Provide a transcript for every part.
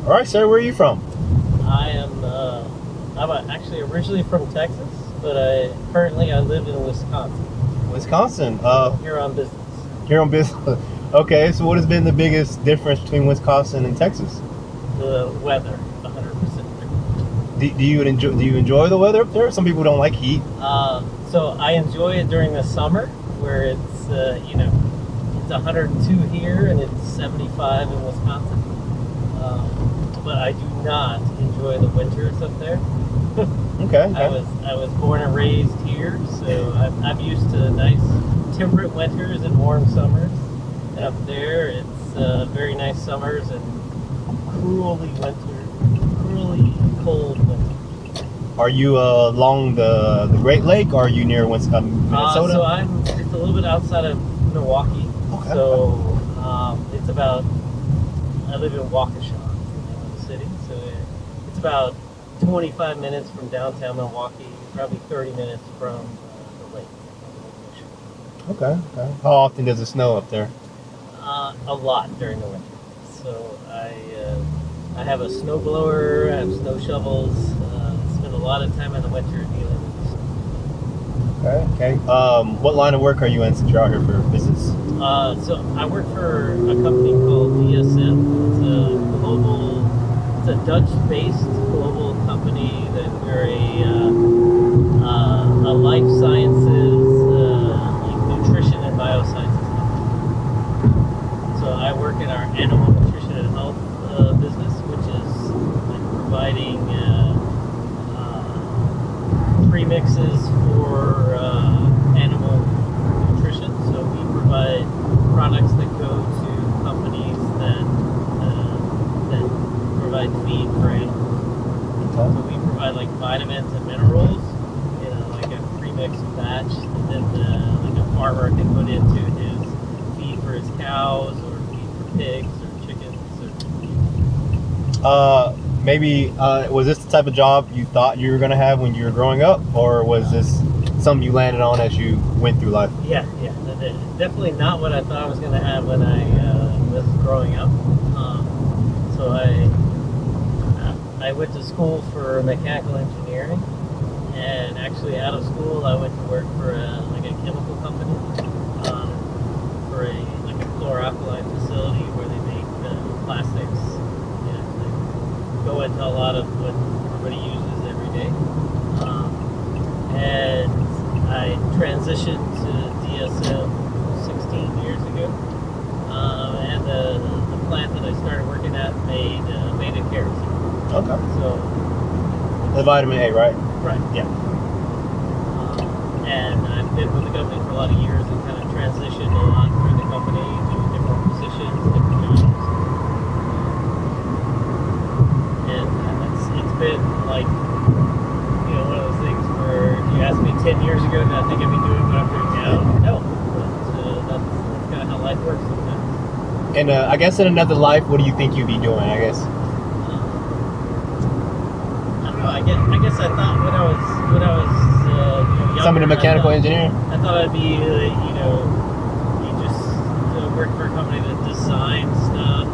All right, sir. Where are you from? I am. I'm actually originally from Texas, but currently I live in Wisconsin. Wisconsin. Here on business. Here on business. Okay. So, what has been the biggest difference between Wisconsin and Texas? The weather, 100%. Do you enjoy the weather up there? Some people don't like heat. So I enjoy it during the summer, where it's it's 102 here and it's 75 in Wisconsin. But I do not enjoy the winters up there. Okay. I was born and raised here, so I'm used to nice temperate winters and warm summers. And up there, it's very nice summers and cruelly cold winters. Are you along the Great Lake, or are you near Minnesota? So it's a little bit outside of Milwaukee. Okay. So it's about, I live in Waukesha, the name of the city. So it's about 25 minutes from downtown Milwaukee, probably 30 minutes from the lake. Okay. How often does it snow up there? A lot during the winter. So I have a snow blower, I have snow shovels. Spend a lot of time in the winter dealing with snow. Okay. What line of work are you in since you're out here for business? So I work for a company called DSM. It's a Dutch-based global company that we're a life sciences, nutrition and biosciences company. So I work in our animal nutrition and health business, which is like providing premixes for animal nutrition. So we provide products that go to companies that provide feed for animals. So we provide like vitamins and minerals, like a premixed batch that like a farmer can put into his feed for his cows or feed for pigs or chickens. Maybe was this the type of job you thought you were going to have when you were growing up, or was this something you landed on as you went through life? Yeah. Definitely not what I thought I was going to have when I was growing up. So I went to school for mechanical engineering, and actually out of school I went to work for a chemical company, for a chlor-alkali facility where they make plastics. They go into a lot of what everybody uses every day. And I transitioned to DSM 16 years ago, and the plant that I started working at made a kerosene. Okay. So The vitamin A, right? right, Yeah. and I've been with the company for a lot of years and kind of transitioned a lot through the company to different positions, different jobs, and it's been like one of those things where if you asked me 10 years ago, did I think I'd be doing what I'm doing now? No, but that's kind of how life works sometimes. And I guess in another life, what do you think you'd be doing? I guess. I don't know. I guess I thought when I was younger, Some of the mechanical engineering. I thought I'd be you just work for a company that designs stuff.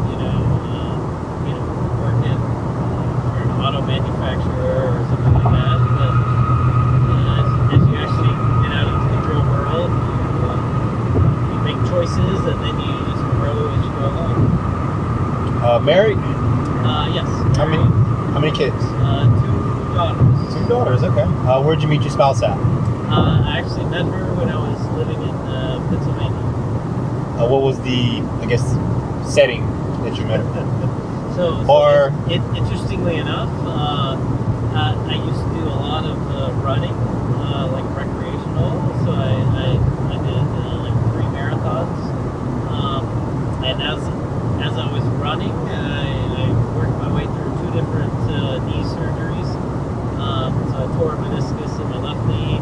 Working for an auto manufacturer or something like that. But as you actually get out into the real world, you make choices and then you just grow as you go along. Married? Yes. How many kids? 2 daughters. 2 daughters. Okay. Where'd you meet your spouse at? I actually met her when I was living in Pennsylvania. What was the, I guess, setting that you met her? Interestingly enough, I used to do a lot of running, like recreational. So I did like 3 marathons, and as I was running, I worked my way through 2 different knee surgeries. So I tore a meniscus in my left knee,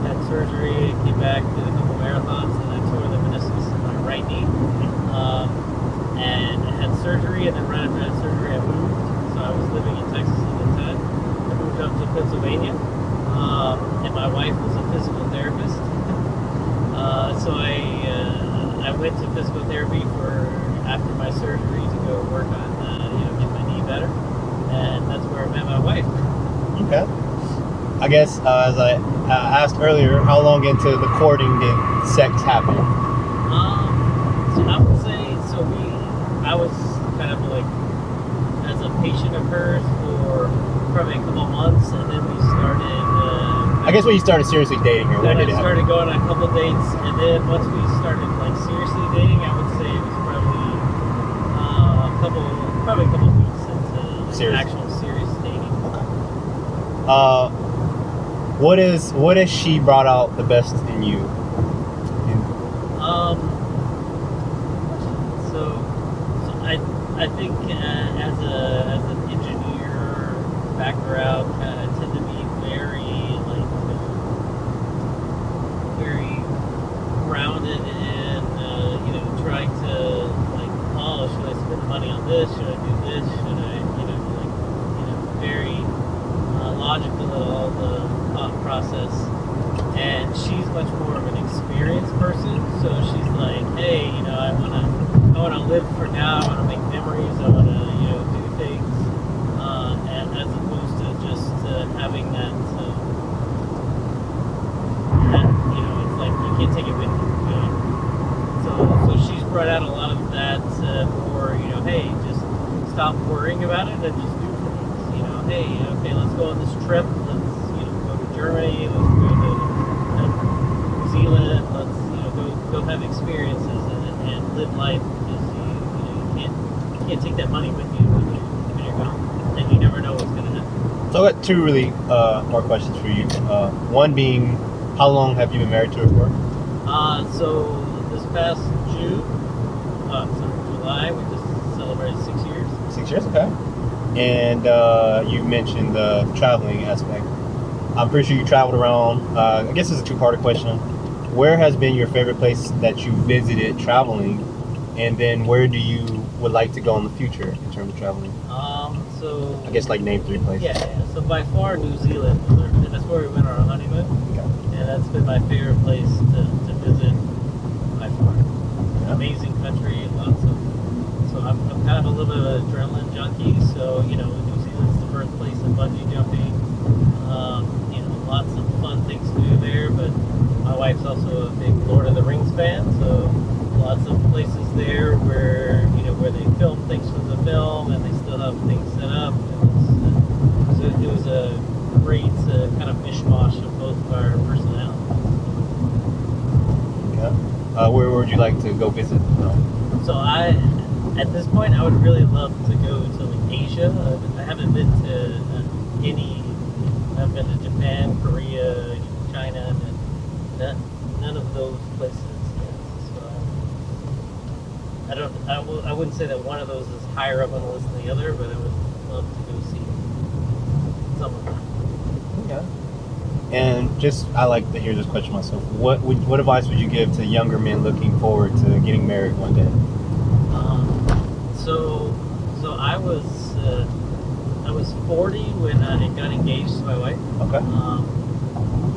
had surgery, came back, did a couple marathons, and I tore the meniscus in my right knee. And I had surgery, and then right after I had surgery, I moved. So I was living in Texas at the time. I moved up to Pennsylvania, and my wife was a physical therapist. So I went to physical therapy after my surgery to go work on get my knee better. Okay. I guess as I asked earlier, how long into the courting did sex happen? So I would say, I was kind of like as a patient of hers for probably a couple months, and then we started. I guess when you started seriously dating her, when did it happen? Started going on a couple dates, and then once we started like seriously dating, I would say it was probably a couple weeks into like, actual serious dating. Okay. What has she brought out the best in you? I think as an engineer background, I tend to be very grounded in trying to like, oh, should I spend money on this? Should I do this? Should I very logical at all the thought process. And she's much more of an experienced person, so she's like, hey, I wanna live for now. I wanna make memories. I wanna do things, as opposed to just having that. It's like you can't take it with you. So she's brought out a lot of that more. Hey, just stop worrying about it and just do things. Hey, okay, let's go on this trip. Let's go to Germany. Let's go to New Zealand. Let's go have experiences and live life, because you can't take that money with you when you're gone, and you never know what's going to happen. So I got two really more questions for you. One being, how long have you been married to her for? So this past July, we just celebrated 6 years. 6 years, okay. And you mentioned the traveling aspect. I'm pretty sure you traveled around. I guess it's a two-part question. Where has been your favorite place that you visited traveling, and then where do you would like to go in the future in terms of traveling? So I guess like name 3 places. Yeah. So by far, New Zealand. That's where we went on our honeymoon. Okay. And that's been my favorite place to visit by far. Yeah. Amazing country, lots of. So I'm kind of a little bit of an adrenaline junkie. So New Zealand's the birthplace of bungee jumping. Lots of fun things to do there. But my wife's also a big Lord of the Rings fan, so lots of places there where they film things from the film, and they still have things set up. It was a great kind of mishmash of both of our personalities. Okay. Where would you like to go visit? So at this point, I would really love to go to like Asia. I haven't been to any. I've been to Japan, Korea, China, and none of those places. So I wouldn't say that one of those is higher up on the list than the other, but I would love to go see some of them. Okay. And I like to hear this question myself. What advice would you give to younger men looking forward to getting married one day? So I was 40 when I got engaged to my wife. Okay.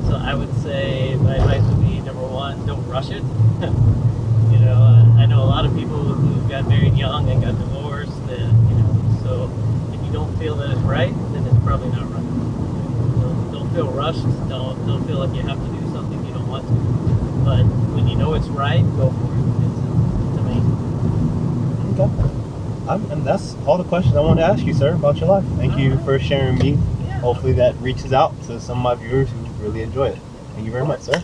So I would say my advice would be, number one, don't rush it. I know a lot of people who got married young and got divorced, and so if you don't feel that it's right, then it's probably not right. So don't feel rushed. Don't feel like you have to do something you don't want to. But when you know it's right, go for it. It's amazing. Okay. And that's all the questions I wanted to ask you, sir, about your life. Thank you for sharing me. Yeah. Hopefully that reaches out to some of my viewers who really enjoy it. Thank you very much, sir.